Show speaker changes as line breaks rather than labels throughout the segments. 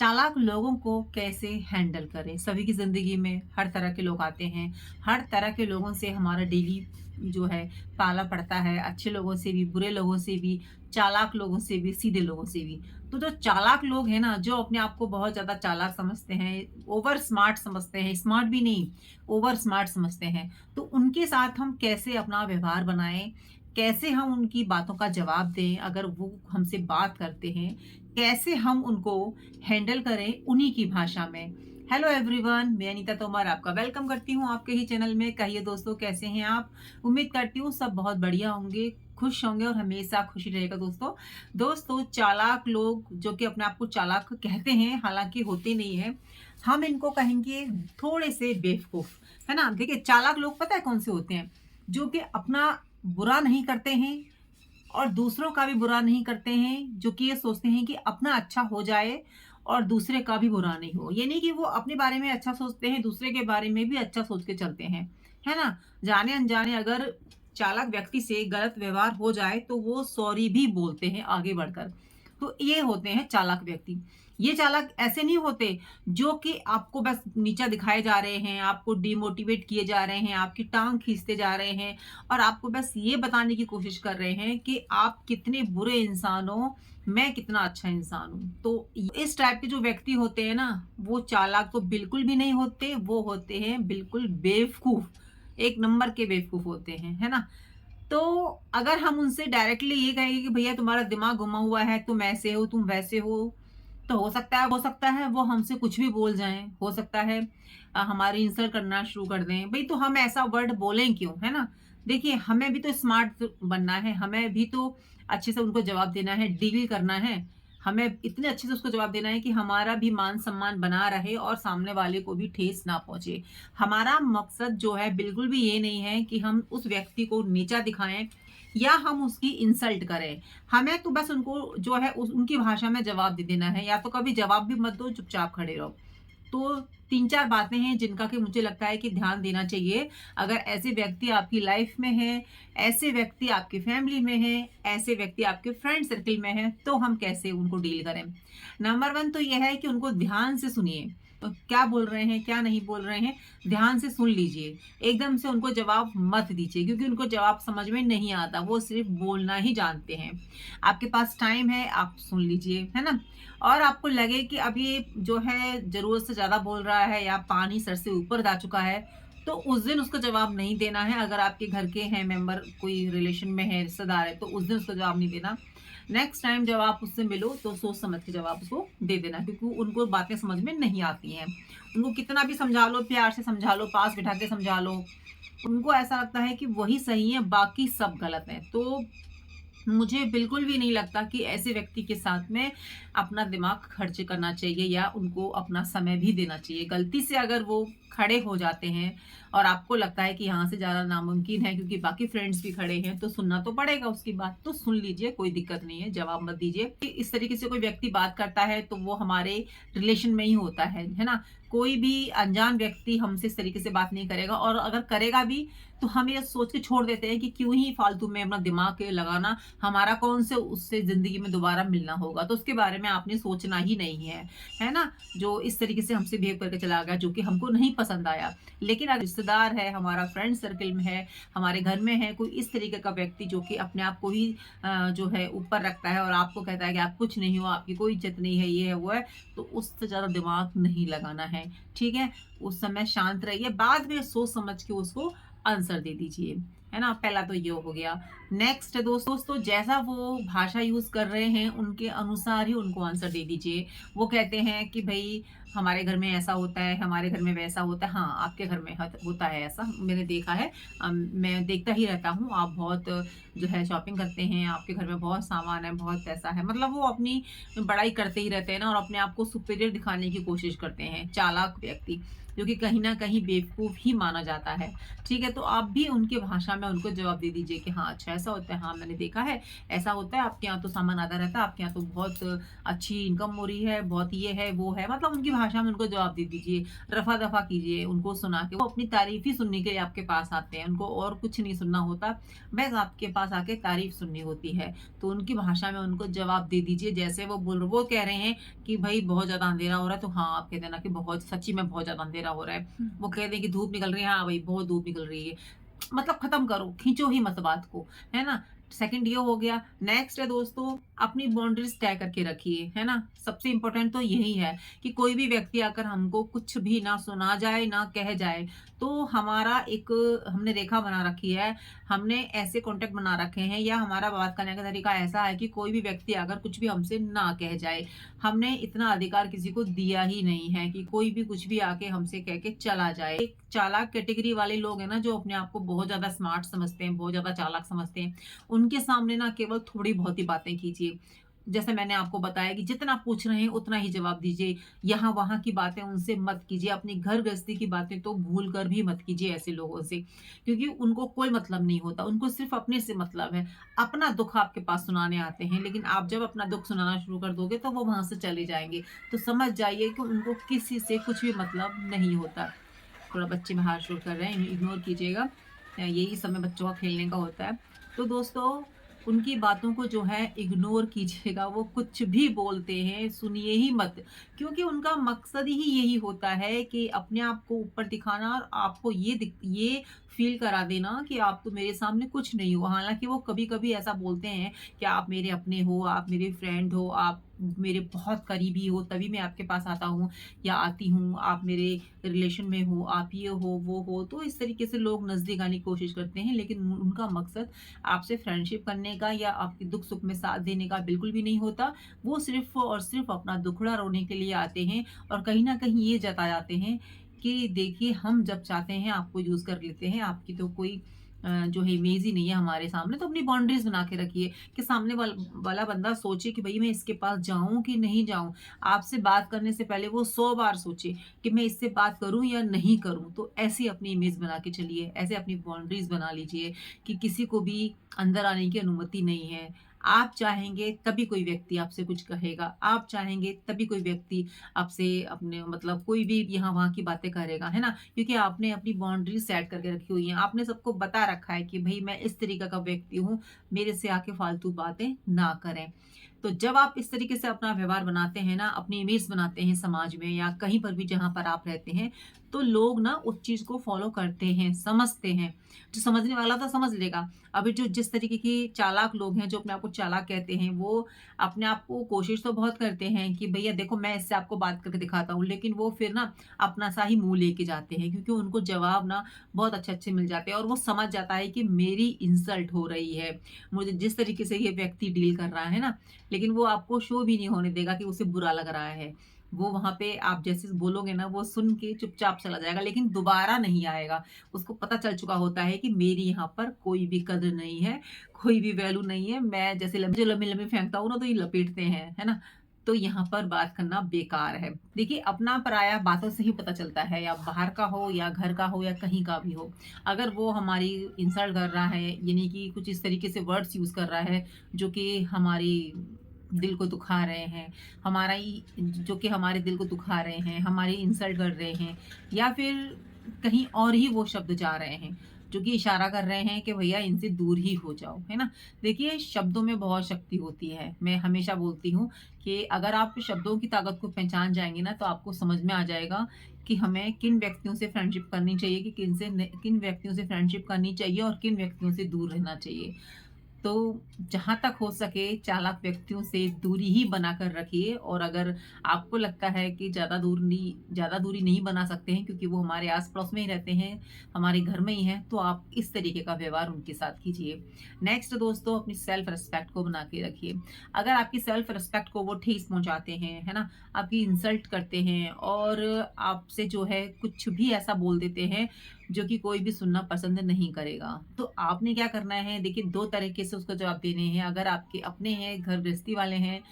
चालाक लोगों को कैसे हैंडल करें। सभी की ज़िंदगी में हर तरह के लोग आते हैं। हर तरह के लोगों से हमारा डेली जो है पाला पड़ता है। अच्छे लोगों से भी, बुरे लोगों से भी, चालाक लोगों से भी, सीधे लोगों से भी। तो जो चालाक लोग हैं ना, जो अपने आप को बहुत ज़्यादा चालाक समझते हैं, ओवर स्मार्ट समझते हैं, स्मार्ट भी नहीं, ओवर स्मार्ट समझते हैं। तो उनके साथ हम कैसे अपना व्यवहार बनाएँ? कैसे हम उनकी बातों का जवाब दें अगर वो हमसे बात करते हैं? कैसे हम उनको हैंडल करें उन्हीं की भाषा में। हेलो एवरीवन, मैं अनीता तोमर आपका वेलकम करती हूँ आपके ही चैनल में। कहिए दोस्तों, कैसे हैं आप? उम्मीद करती हूँ सब बहुत बढ़िया होंगे, खुश होंगे और हमेशा खुशी रहेगा दोस्तों। दोस्तों, चालाक लोग जो कि अपने आप को चालाक कहते हैं, हालाँकि होते नहीं हैं। हम इनको कहेंगे थोड़े से बेवकूफ़, है ना? देखिए, चालाक लोग पता है कौन से होते हैं? जो कि अपना बुरा नहीं करते हैं और दूसरों का भी बुरा नहीं करते हैं, जो कि ये सोचते हैं कि अपना अच्छा हो जाए और दूसरे का भी बुरा नहीं हो। ये नहीं कि वो अपने बारे में अच्छा सोचते हैं, दूसरे के बारे में भी अच्छा सोच के चलते हैं, है ना? जाने-अनजाने अगर चालाक व्यक्ति से गलत व्यवहार हो जाए, तो वो सॉरी भी बोलते हैं आगे बढ़कर। तो ये होते हैं चालाक व्यक्ति। ये चालाक ऐसे नहीं होते जो कि आपको बस नीचा दिखाए जा रहे हैं, आपको डिमोटिवेट किए जा रहे हैं, आपकी टाँग खींचते जा रहे हैं और आपको बस ये बताने की कोशिश कर रहे हैं कि आप कितने बुरे इंसान हो, मैं कितना अच्छा इंसान हूँ। तो इस टाइप के जो व्यक्ति होते हैं ना, वो चालाक तो बिल्कुल भी नहीं होते, वो होते हैं बिल्कुल बेवकूफ़, एक नंबर के बेवकूफ़ होते हैं, है ना? तो अगर हम उनसे डायरेक्टली ये कहेंगे कि भैया तुम्हारा दिमाग घुमा हुआ है, तुम ऐसे हो, तुम वैसे हो, तो हो सकता है वो हमसे कुछ भी बोल जाएँ, हो सकता है हमारी इंसल्ट करना शुरू कर दें। भई तो हम ऐसा वर्ड बोलें क्यों, है ना? देखिए, हमें भी तो स्मार्ट बनना है, हमें भी तो अच्छे से उनको जवाब देना है, डील करना है। हमें इतने अच्छे से उसको जवाब देना है कि हमारा भी मान-सम्मान बना रहे और सामने वाले को भी ठेस ना पहुँचे। हमारा मकसद जो है बिल्कुल भी ये नहीं है कि हम उस व्यक्ति को नीचा दिखाएँ या हम उसकी इंसल्ट करें। हमें तो बस उनको जो है उनकी भाषा में जवाब दे देना है, या तो कभी जवाब भी मत दो, चुपचाप खड़े रहो। तो 3-4 बातें हैं जिनका कि मुझे लगता है कि ध्यान देना चाहिए। अगर ऐसे व्यक्ति आपकी लाइफ में हैं, ऐसे व्यक्ति आपकी फैमिली में हैं, ऐसे व्यक्ति आपके फ्रेंड सर्किल में हैं, तो हम कैसे उनको डील करें। नंबर 1 तो यह है कि उनको ध्यान से सुनिए। क्या बोल रहे हैं, क्या नहीं बोल रहे हैं, ध्यान से सुन लीजिए। एकदम से उनको जवाब मत दीजिए, क्योंकि उनको जवाब समझ में नहीं आता, वो सिर्फ़ बोलना ही जानते हैं। आपके पास टाइम है, आप सुन लीजिए, है ना? और आपको लगे कि अब ये जो है ज़रूरत से ज़्यादा बोल रहा है या पानी सर से ऊपर जा चुका है, तो उस दिन उसको जवाब नहीं देना है। अगर आपके घर के हैं मेंबर, कोई रिलेशन में है, रिश्तेदार है, तो उस दिन उसको जवाब नहीं देना। नेक्स्ट टाइम जब आप उससे मिलो तो सोच समझ के जवाब उसको दे देना, क्योंकि उनको बातें समझ में नहीं आती हैं। उनको कितना भी समझा लो, प्यार से समझा लो, पास बिठा के समझा लो, उनको ऐसा लगता है कि वही सही है, बाकी सब गलत हैं। तो मुझे बिल्कुल भी नहीं लगता कि ऐसे व्यक्ति के साथ में अपना दिमाग खर्च करना चाहिए या उनको अपना समय भी देना चाहिए। गलती से अगर वो खड़े हो जाते हैं और आपको लगता है कि यहाँ से जाना नामुमकिन है क्योंकि बाकी फ्रेंड्स भी खड़े हैं, तो सुनना तो पड़ेगा उसकी बात, तो सुन लीजिए, कोई दिक्कत नहीं है, जवाब मत दीजिए। कि इस तरीके से कोई व्यक्ति बात करता है तो वो हमारे रिलेशन में ही होता है ना? कोई भी अनजान व्यक्ति हमसे इस तरीके से बात नहीं करेगा, और अगर करेगा भी तो हम ये सोच के छोड़ देते हैं कि क्यों ही फालतू में अपना दिमाग लगाना, हमारा कौन से उससे ज़िंदगी में दोबारा मिलना होगा, तो उसके बारे में आपने सोचना ही नहीं है ना? जो इस तरीके से हमसे बिहेव करके चला गया, जो कि हमको नहीं पसंद आया। लेकिन अगर रिश्तेदार है, हमारा फ्रेंड सर्किल में है, हमारे घर में है, कोई इस तरीके का व्यक्ति जो कि अपने आप को ही जो है ऊपर रखता है और आपको कहता है कि आप कुछ नहीं हो, आपकी कोई इज़्ज़त नहीं है, ये है, वो है, तो उससे ज़्यादा दिमाग नहीं लगाना है, ठीक है? उस समय शांत रहिए, बाद में सोच समझ के उसको आंसर दे दीजिए, है ना? पहला तो ये हो गया। नेक्स्ट दोस्तों, जैसा वो भाषा यूज़ कर रहे हैं, उनके अनुसार ही उनको आंसर दे दीजिए। वो कहते हैं कि भई हमारे घर में ऐसा होता है, हमारे घर में वैसा होता है। हाँ, आपके घर में हत होता है ऐसा, मैंने देखा है। मैं देखता ही रहता हूँ, आप बहुत जो है शॉपिंग करते हैं, आपके घर में बहुत सामान है, बहुत पैसा है। मतलब वो अपनी बड़ाई करते ही रहते हैं ना, और अपने आप को सुपीरियर दिखाने की कोशिश करते हैं, चालाक व्यक्ति, जो कि कहीं न कहीं बेवकूफ़ ही माना जाता है। ठीक है? तो आप भी उनकी भाषा में उनको जवाब दे दीजिए कि हाँ, अच्छा ऐसा होता है, हाँ, मैंने देखा है, ऐसा होता है, आपके यहाँ तो सामान आधा रहता है, आपके यहाँ तो बहुत अच्छी इनकम हो रही है, बहुत ये है, वो है, मतलब उनकी भाषा में उनको जवाब दे दीजिए, रफ़ा-दफ़ा कीजिए उनको सुना के। वो अपनी तारीफ़ ही सुनने के लिए आपके पास आते हैं, उनको और कुछ नहीं सुनना होता, बस आपके पास आके तारीफ़ सुननी होती है। तो उनकी भाषा में उनको जवाब दे दीजिए, जैसे वो कह रहे हैं कि भई बहुत ज़्यादा अंधेरा हो रहा है, तो हाँ, आप कह देना कि बहुत सच्ची में बहुत ज़्यादा अंधेरा हो रहा है। वो कह दें कि धूप निकल रही है, हाँ, भई बहुत धूप निकल रही है। मतलब खत्म करो, खींचो ही मत बात को, है ना? सेकंड ये हो गया। नेक्स्ट है दोस्तों, अपनी बाउंड्रीज़ तय करके रखिए, है ना? सबसे इम्पोर्टेंट तो यही है कि कोई भी व्यक्ति आकर हमको कुछ भी ना सुना जाए, ना कह जाए, तो हमारा एक हमने रेखा बना रखी है, हमने ऐसे कॉन्टैक्ट बना रखे हैं या हमारा बात करने का तरीका ऐसा है कि कोई भी व्यक्ति आकर कुछ भी हमसे ना कह जाए। हमने इतना अधिकार किसी को दिया ही नहीं है कि कोई भी कुछ भी आके हमसे कह के चला जाए। एक चालाक कैटेगरी वाले लोग हैं ना, जो अपने आप को बहुत ज़्यादा स्मार्ट समझते हैं, बहुत ज़्यादा चालाक समझते हैं, उनके सामने ना केवल थोड़ी बहुत ही बातें कीजिए। जैसे मैंने आपको बताया कि जितना पूछ रहे हैं उतना ही जवाब दीजिए। यहाँ-वहाँ की बातें उनसे मत कीजिए। अपनी घर गृहस्थी की बातें तो भूल कर भी मत कीजिए ऐसे लोगों से, क्योंकि उनको कोई मतलब नहीं होता। उनको सिर्फ़ अपने से मतलब है। अपना दुःख आपके पास सुनाने आते हैं, लेकिन आप जब अपना दुःख सुनाना शुरू कर दोगे तो वो वहाँ से चले जाएँगे। तो समझ जाइए कि उनको किसी से कुछ भी मतलब नहीं होता। थोड़ा बच्चे बाहर शोर कर रहे हैं, इग्नोर कीजिएगा। यही समय बच्चों का खेलने का होता है। तो दोस्तों, उनकी बातों को जो है इग्नोर कीजिएगा, वो कुछ भी बोलते हैं, सुनिए ही मत। क्योंकि उनका मकसद ही यही होता है कि अपने आप को ऊपर दिखाना और आपको ये फ़ील करा देना कि आप तो मेरे सामने कुछ नहीं हो। हालाँकि वो कभी-कभी ऐसा बोलते हैं कि आप मेरे अपने हो, आप मेरे फ्रेंड हो, आप मेरे बहुत करीबी हो, तभी मैं आपके पास आता हूँ या आती हूँ, आप मेरे रिलेशन में हो, आप ये हो, वो हो। तो इस तरीके से लोग नज़दीक आने की कोशिश करते हैं, लेकिन उनका मकसद आपसे फ्रेंडशिप करने का या आपके दुख-सुख में साथ देने का बिल्कुल भी नहीं होता। वो सिर्फ़ और सिर्फ़ अपना दुखड़ा रोने के लिए आते हैं और कहीं न कहीं ये जता जाते हैं कि देखिए, हम जब चाहते हैं आपको यूज़ कर लेते हैं, आपकी तो कोई जो है इमेज ही नहीं है हमारे सामने। तो अपनी बाउंड्रीज़ बना के रखिए कि सामने वाला बंदा सोचे कि भई मैं इसके पास जाऊँ कि नहीं जाऊँ? आपसे बात करने से पहले वो 100 बार सोचे कि मैं इससे बात करूँ या नहीं करूँ? तो ऐसी अपनी इमेज बना के चलिए, ऐसे अपनी बाउंड्रीज़ बना लीजिए कि किसी को भी अंदर आने की अनुमति नहीं है। आप चाहेंगे तभी कोई व्यक्ति आपसे कुछ कहेगा, आप चाहेंगे तभी कोई व्यक्ति आपसे अपने मतलब कोई भी यहाँ-वहाँ की बातें करेगा, है ना? क्योंकि आपने अपनी बाउंड्री सेट करके रखी हुई हैं। आपने सबको बता रखा है कि भई मैं इस तरीके का व्यक्ति हूँ, मेरे से आके फालतू बातें ना करें। तो जब आप इस तरीके से अपना व्यवहार बनाते हैं ना, अपनी इमेज बनाते हैं समाज में या कहीं पर भी जहाँ पर आप रहते हैं, तो लोग ना उस चीज़ को फ़ॉलो करते हैं, समझते हैं। जो समझने वाला था समझ लेगा। अभी जो जिस तरीके के चालाक लोग हैं, जो अपने आप को चालाक कहते हैं, वो अपने आप को कोशिश तो बहुत करते हैं कि भैया देखो मैं इससे आपको बात करके दिखाता हूँ, लेकिन वो फिर ना अपना सा ही मुँह लेके जाते हैं, क्योंकि उनको जवाब ना बहुत अच्छे-अच्छे मिल जाते हैं और वो समझ जाता है कि मेरी इंसल्ट हो रही है। मुझे जिस तरीके से ये व्यक्ति डील कर रहा है ना, लेकिन वो आपको शो भी नहीं होने देगा कि उसे बुरा लग रहा है। वो वहाँ पे आप जैसे बोलोगे ना, वो सुन के चुपचाप चला जाएगा, लेकिन दोबारा नहीं आएगा। उसको पता चल चुका होता है कि मेरी यहाँ पर कोई भी कदर नहीं है, कोई भी वैल्यू नहीं है। मैं जैसे जो लंबी-लंबी फेंकता हूँ ना, तो ये लपेटते हैं, है ना? तो यहाँ पर बात करना बेकार है। देखिए, अपना-पराया बातों से ही पता चलता है, या बाहर का हो या घर का हो या कहीं का भी हो। अगर वो हमारी इंसल्ट कर रहा है, यानी कि कुछ इस तरीके से वर्ड्स यूज़ कर रहा है, जो कि हमारी दिल को दुखा रहे हैं, हमारा ही जो कि हमारे दिल को दुखा रहे हैं, हमारी इंसल्ट कर रहे हैं, या फिर कहीं और ही वो शब्द जा रहे हैं, जो कि इशारा कर रहे हैं कि भैया इनसे दूर ही हो जाओ, है ना? देखिए, शब्दों में बहुत शक्ति होती है। मैं हमेशा बोलती हूँ कि अगर आप शब्दों की ताकत को पहचान जाएँगे ना, तो आपको समझ में आ जाएगा कि हमें किन व्यक्तियों से फ्रेंडशिप करनी चाहिए, कि किन व्यक्तियों से फ्रेंडशिप करनी चाहिए और किन व्यक्तियों से दूर रहना चाहिए। तो जहाँ तक हो सके चालाक व्यक्तियों से दूरी ही बनाकर रखिए, और अगर आपको लगता है कि ज़्यादा दूरी नहीं बना सकते हैं क्योंकि वो हमारे आस-पड़ोस में ही रहते हैं, हमारे घर में ही हैं, तो आप इस तरीके का व्यवहार उनके साथ कीजिए। नेक्स्ट दोस्तों, अपनी सेल्फ रिस्पेक्ट को बना के रखिए। अगर आपकी सेल्फ रिस्पेक्ट को वो ठेस पहुँचाते हैं, है ना? आपकी इंसल्ट करते हैं और आपसे जो है कुछ भी ऐसा बोल देते हैं जो कि कोई भी सुनना पसंद नहीं करेगा। तो आपने क्या करना है, देखिए 2 तरीके से उसको जवाब देने हैं। अगर आपके अपने हैं, घर गृहस्थी वाले हैं,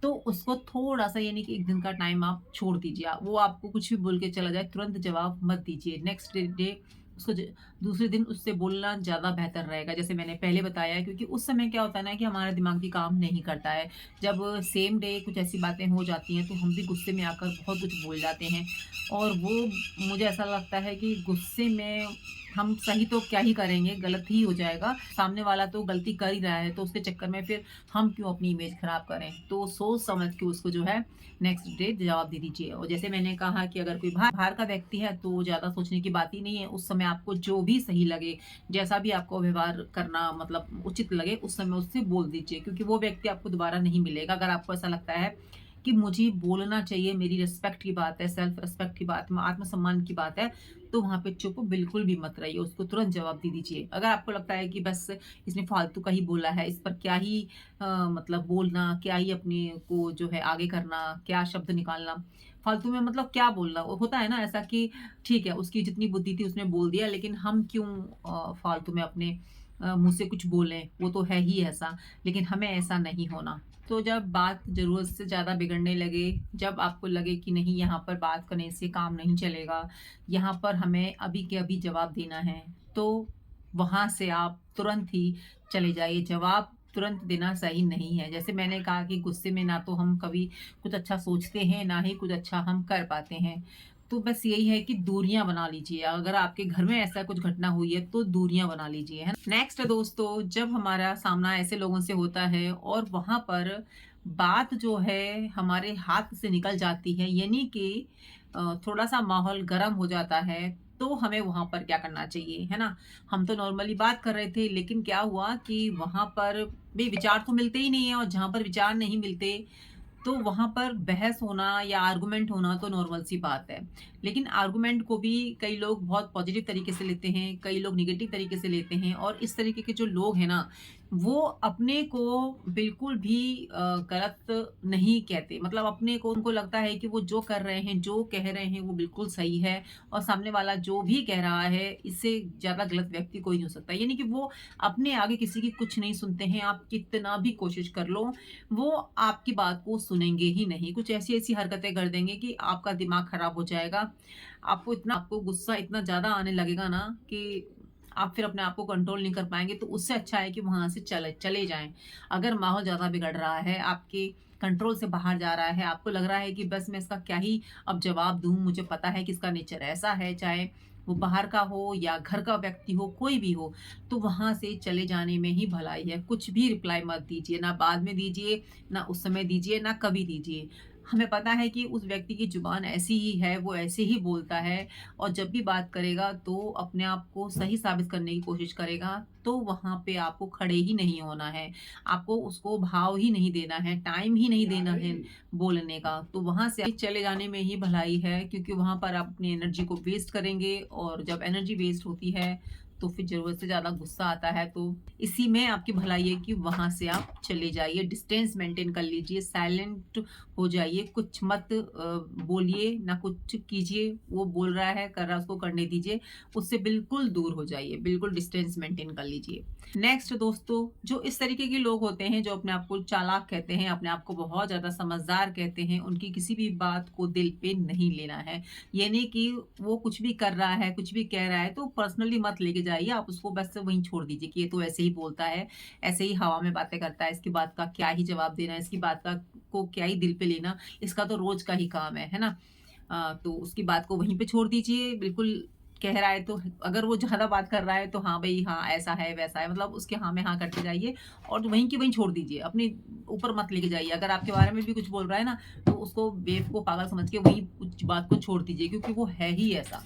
तो उसको थोड़ा-सा यानी कि 1 दिन का टाइम आप छोड़ दीजिए। वो आपको कुछ भी बोल के चला जाए, तुरंत जवाब मत दीजिए। नेक्स्ट डे उसको दूसरे दिन उससे बोलना ज़्यादा बेहतर रहेगा, जैसे मैंने पहले बताया, क्योंकि उस समय क्या होता है ना कि हमारा दिमाग भी काम नहीं करता है। जब सेम डे कुछ ऐसी बातें हो जाती हैं, तो हम भी गुस्से में आकर बहुत कुछ बोल जाते हैं, और वो मुझे ऐसा लगता है कि गुस्से में हम सही तो क्या ही करेंगे, गलत ही हो जाएगा। सामने वाला तो गलती कर ही रहा है, तो उसके चक्कर में फिर हम क्यों अपनी इमेज खराब करें? तो सोच समझ के उसको जो है नेक्स्ट डे जवाब दे दीजिए। और जैसे मैंने कहा कि अगर कोई बाहर का व्यक्ति है तो ज़्यादा सोचने की बात ही नहीं है। उस समय आपको जो भी सही लगे, जैसा भी आपको व्यवहार करना मतलब उचित लगे, उस समय उससे बोल दीजिए, क्योंकि वो व्यक्ति आपको दोबारा नहीं मिलेगा। अगर आपको ऐसा लगता है कि मुझे बोलना चाहिए, मेरी रिस्पेक्ट की बात है, सेल्फ रिस्पेक्ट की बात, आत्मसम्मान की बात है, तो वहाँ पे चुप बिल्कुल भी मत रहिए, उसको तुरंत जवाब दे दीजिए। अगर आपको लगता है कि बस इसने फालतू का ही बोला है, इस पर क्या ही मतलब बोलना, क्या ही अपने को जो है आगे करना, क्या शब्द निकालना, फालतू में मतलब क्या बोलना। वो होता है ना ऐसा कि ठीक है, उसकी जितनी बुद्धि थी उसने बोल दिया, लेकिन हम क्यों फालतू में अपने मुँह से कुछ बोलें, वो तो है ही ऐसा, लेकिन हमें ऐसा नहीं होना। तो जब बात ज़रूरत से ज़्यादा बिगड़ने लगे, जब आपको लगे कि नहीं यहाँ पर बात करने से काम नहीं चलेगा, यहाँ पर हमें अभी के अभी जवाब देना है, तो वहाँ से आप तुरंत ही चले जाइए। जवाब तुरंत देना सही नहीं है। जैसे मैंने कहा कि गुस्से में ना तो हम कभी कुछ अच्छा सोचते हैं, ना ही कुछ अच्छा हम कर पाते हैं। तो बस यही है कि दूरियाँ बना लीजिए। अगर आपके घर में ऐसा कुछ घटना हुई है तो दूरियाँ बना लीजिए, है ना? नेक्स्ट दोस्तों, जब हमारा सामना ऐसे लोगों से होता है और वहाँ पर बात जो है हमारे हाथ से निकल जाती है, यानी कि थोड़ा-सा माहौल गर्म हो जाता है, तो हमें वहाँ पर क्या करना चाहिए, है ना? हम तो नॉर्मली बात कर रहे थे, लेकिन क्या हुआ कि वहाँ पर भई विचार तो मिलते ही नहीं है, और जहाँ पर विचार नहीं मिलते तो वहाँ पर बहस होना या आर्गुमेंट होना तो नॉर्मल सी बात है। लेकिन आर्गुमेंट को भी कई लोग बहुत पॉजिटिव तरीके से लेते हैं, कई लोग नेगेटिव तरीके से लेते हैं, और इस तरीके के जो लोग हैं ना, वो अपने को बिल्कुल भी गलत नहीं कहते। मतलब अपने को उनको लगता है कि वो जो कर रहे हैं, जो कह रहे हैं वो बिल्कुल सही है, और सामने वाला जो भी कह रहा है इससे ज़्यादा गलत व्यक्ति कोई नहीं हो सकता। यानी कि वो अपने आगे किसी की कुछ नहीं सुनते हैं, आप कितना भी कोशिश कर लो, वो आपकी बात को सुनेंगे ही नहीं। कुछ ऐसी-ऐसी हरकतें कर देंगे कि आपका दिमाग खराब हो जाएगा। आपको गुस्सा इतना ज़्यादा आने लगेगा ना कि आप फिर अपने आप को कंट्रोल नहीं कर पाएँगे। तो उससे अच्छा है कि वहाँ से चले चले जाएँ। अगर माहौल ज़्यादा बिगड़ रहा है, आपके कंट्रोल से बाहर जा रहा है, आपको लग रहा है कि बस मैं इसका क्या ही अब जवाब दूँ, मुझे पता है कि इसका नेचर ऐसा है, चाहे वो बाहर का हो या घर का व्यक्ति हो, कोई भी हो, तो वहाँ से चले जाने में ही भलाई है। कुछ भी रिप्लाई मत दीजिए, ना बाद में दीजिए, ना उस समय दीजिए, ना कभी दीजिए। हमें पता है कि उस व्यक्ति की ज़ुबान ऐसी ही है, वो ऐसे ही बोलता है, और जब भी बात करेगा तो अपने आप को सही साबित करने की कोशिश करेगा, तो वहाँ पे आपको खड़े ही नहीं होना है। आपको उसको भाव ही नहीं देना है, टाइम ही नहीं देना है बोलने का। तो वहाँ से चले जाने में ही भलाई है, क्योंकि वहाँ पर आप अपनी एनर्जी को वेस्ट करेंगे, और जब एनर्जी वेस्ट होती है तो फिर ज़रूरत से ज़्यादा गुस्सा आता है। तो इसी में आपकी भलाई है कि वहाँ से आप चले जाइए, डिस्टेंस मेंटेन कर लीजिए, साइलेंट हो जाइए, कुछ मत बोलिए, ना कुछ कीजिए। वो बोल रहा है, कर रहा है, उसको करने दीजिए। उससे बिल्कुल दूर हो जाइए, बिल्कुल डिस्टेंस मेंटेन कर लीजिए। नेक्स्ट दोस्तों, जो इस तरीके के लोग होते हैं, जो अपने आप को चालाक कहते हैं, अपने आप को बहुत ज़्यादा समझदार कहते हैं, उनकी किसी भी बात को दिल पे नहीं लेना है। यानी कि वो कुछ भी कर रहा है, कुछ भी कह रहा है, तो पर्सनली मत लेके जाइए, आप उसको बस वहीं छोड़ दीजिए कि ये तो ऐसे ही बोलता है, ऐसे ही हवा में बातें करता है, इसकी बात का क्या ही जवाब देना, इसकी बात का को क्या ही दिल पे लेना, इसका तो रोज़ का ही काम है ना? तो उसकी बात को वहीं पे छोड़ दीजिए, बिल्कुल कह रहा है तो अगर वो ज़्यादा बात कर रहा है तो हाँ भई, हाँ, ऐसा है, वैसा है, मतलब उसके हाँ में हाँ करते जाइए, और वहीं की वहीं छोड़ दीजिए, अपने ऊपर मत लेके जाइए। अगर आपके बारे में भी कुछ बोल रहा है ना, तो उसको बेवकूफ़, पागल समझ के वहीं उस बात को छोड़ दीजिए, क्योंकि वो है ही ऐसा।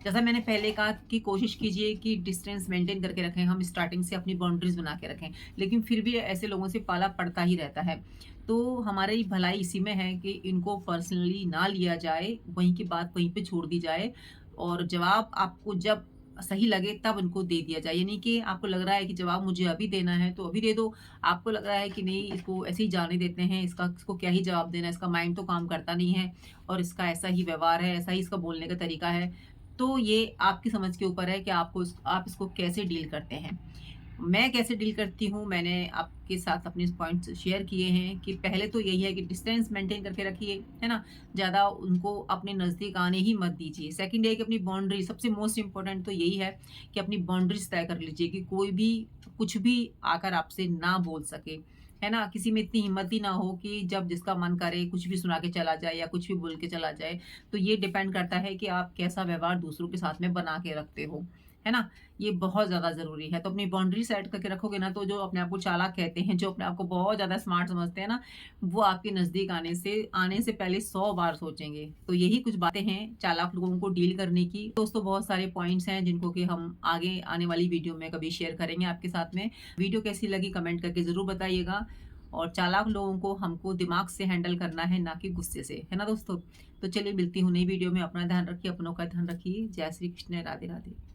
जैसा मैंने पहले कहा कि कोशिश कीजिए कि डिस्टेंस मेंटेन करके रखें, हम स्टार्टिंग से अपनी बाउंड्रीज़ बना के रखें, लेकिन फिर भी ऐसे लोगों से पाला पड़ता ही रहता है। तो हमारी भलाई इसी में है कि इनको पर्सनली ना लिया जाए, वहीं की बात वहीं पे छोड़ दी जाए, और जवाब आपको जब सही लगे तब उनको दे दिया जाए। यानी कि आपको लग रहा है कि जवाब मुझे अभी देना है, तो अभी दे दो। आपको लग रहा है कि नहीं, इसको ऐसे ही जाने देते हैं, इसको क्या ही जवाब देना है, इसका माइंड तो काम करता नहीं है, और इसका ऐसा ही व्यवहार है, ऐसा ही इसका बोलने का तरीका है। तो ये आपकी समझ के ऊपर है कि आप इसको कैसे डील करते हैं। मैं कैसे डील करती हूँ, मैंने आपके साथ अपने पॉइंट्स शेयर किए हैं कि पहले तो यही है कि डिस्टेंस मेंटेन करके रखिए, है ना? ज़्यादा उनको अपने नज़दीक आने ही मत दीजिए। सेकंड है कि अपनी बाउंड्री, सबसे मोस्ट इम्पोर्टेंट तो यही है कि अपनी बाउंड्रीज़ तय कर लीजिए कि कोई भी कुछ भी आकर आपसे ना बोल सके, है ना? किसी में इतनी हिम्मत ही ना हो कि जब जिसका मन करे कुछ भी सुना के चला जाए या कुछ भी बोल के चला जाए। तो ये डिपेंड करता है कि आप कैसा व्यवहार दूसरों के साथ में बना के रखते हो, है ना? ये बहुत ज़्यादा ज़रूरी है। तो अपनी बाउंड्री सेट करके रखोगे ना, तो जो अपने आप को चालाक कहते हैं, जो अपने आप को बहुत ज़्यादा स्मार्ट समझते हैं ना, वो आपके नज़दीक आने से पहले 100 बार सोचेंगे। तो यही कुछ बातें हैं चालाक लोगों को डील करने की। दोस्तों, बहुत सारे पॉइंट्स हैं जिनको कि हम आगे आने वाली वीडियो में कभी शेयर करेंगे आपके साथ में। वीडियो कैसी लगी कमेंट करके ज़रूर बताइएगा। और चालाक लोगों को हमको दिमाग से हैंडल करना है, ना कि गुस्से से। है ना दोस्तों? तो चलिए मिलती हूँ नई वीडियो में। अपना ध्यान रखिए, अपनों का ध्यान रखिए। जय श्री कृष्ण, राधे राधे।